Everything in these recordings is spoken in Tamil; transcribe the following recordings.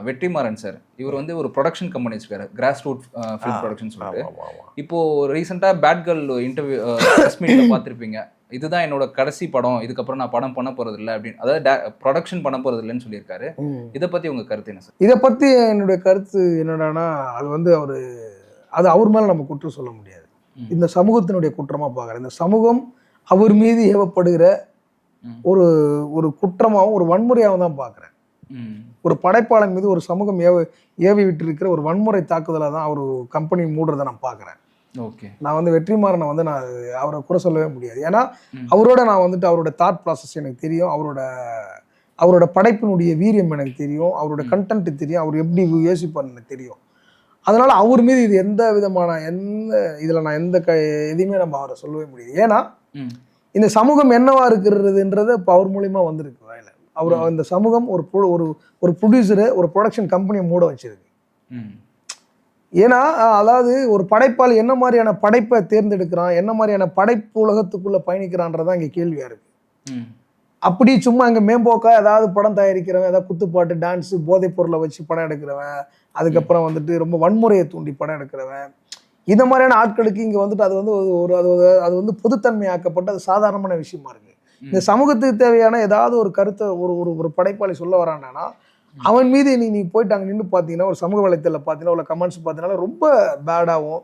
வெற்றிமாறன் சார் இவர் வந்து ஒரு ப்ரொடக்ஷன் கம்பெனி வச்சிருக்காரு, கிராஸ் ரூட் ஃபிலிம் ப்ரொடக்ஷன் சொல்லிட்டு. இப்போ ரீசெண்டா பேட் கேர்ள் இன்டர்வியூ பிரஸ் மீட்ல பார்த்துருப்பீங்க. இதுதான் என்னோட கடைசி படம், இதுக்கப்புறம் நான் படம் பண்ண போறது இல்லை அப்படின்னு, அதாவது ப்ரொடக்ஷன் பண்ண போறது இல்லைன்னு சொல்லியிருக்காரு. இதை பத்தி உங்க கருத்து என்ன சார்? இதை பத்தி என்னுடைய கருத்து என்னடானா, அது வந்து அது அவர் மேல நம்ம குற்றம் சொல்ல முடியாது. இந்த சமூகத்தினுடைய குற்றமா பார்க்குறேன். இந்த சமூகம் அவர் மீது ஏவப்படுகிற ஒரு ஒரு குற்றமாகவும் ஒரு வன்முறையாகவும் தான் பார்க்குறேன். ஒரு படைப்பாளன் மீது ஒரு சமூகம் ஏவி விட்டு இருக்கிற ஒரு வன்முறை தாக்குதலாக தான் அவர் கம்பெனி மூடுறதை நான் பார்க்குறேன். ஓகே, நான் வந்து வெற்றிமாறனை வந்து நான் அவரை கூட சொல்லவே முடியாது. ஏன்னா அவரோட நான் வந்துட்டு அவரோட தாட் ப்ராசஸ் எனக்கு தெரியும், அவரோட படைப்பினுடைய வீரியம் எனக்கு தெரியும், அவரோட கண்டென்ட் தெரியும், அவர் எப்படி யோசிப்பார்னு எனக்கு தெரியும். அதனால அவர் மீது இது எந்த விதமான இதில் நான் எதையுமே நம்ம அவரை சொல்லவே முடியாது. ஏன்னா இந்த சமூகம் என்னவா இருக்கிறதுன்றது இப்போ அவர் மூலியமா வந்திருக்கு வாயில. இந்த சமூகம் ஒரு ப்ரொடியூசரை ஒரு ப்ரொடக்ஷன் கம்பெனியை மூட வச்சிருக்கு. ஏன்னா அதாவது ஒரு படைப்பாளி என்ன மாதிரியான படைப்பை தேர்ந்தெடுக்கிறான், என்ன மாதிரியான படைப்பு உலகத்துக்குள்ள பயணிக்கிறான்றதான் இங்கே கேள்வியா இருக்கு. அப்படி சும்மா இங்கே மேம்போக்கா ஏதாவது படம் தயாரிக்கிறவன், ஏதாவது குத்துப்பாட்டு டான்ஸு போதைப் பொருளை வச்சு படம் எடுக்கிறவன், அதுக்கப்புறம் வந்துட்டு ரொம்ப வன்முறையை தூண்டி படம் எடுக்கிறவன், இந்த மாதிரியான ஆட்களுக்கு இங்கே வந்துட்டு அது வந்து பொதுத்தன்மையாக்கப்பட்டு அது சாதாரணமான விஷயமா இருக்கு. இந்த சமூகத்துக்கு தேவையான ஏதாவது ஒரு கருத்தை ஒரு படைப்பாளி சொல்ல வரான்னா அவன் மீது நீ போயிட்டு அங்கே நின்று பார்த்தீங்கன்னா, ஒரு சமூக வலைத்தளத்தில் பார்த்தீங்கன்னா, உள்ள கமெண்ட்ஸ் பார்த்தீங்கன்னா ரொம்ப பேடாகவும்,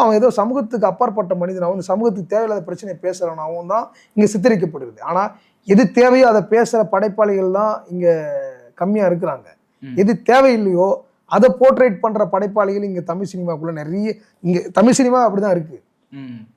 அவன் ஏதோ சமூகத்துக்கு அப்பாற்பட்ட மனிதனாகவும், இந்த சமூகத்துக்கு தேவையில்லாத பிரச்சனையை பேசுகிறவனாகவும் தான் இங்கே சித்தரிக்கப்படுது. ஆனால் எது தேவையோ அதை பேசுகிற படைப்பாளிகள் தான் இங்கே கம்மியாக இருக்கிறாங்க. எது தேவையில்லையோ அதை போர்ட்ரேட் பண்ணுற படைப்பாளிகள் இங்கே தமிழ் சினிமாக்குள்ளே நிறைய, இங்கே தமிழ் சினிமா அப்படி தான் இருக்குது.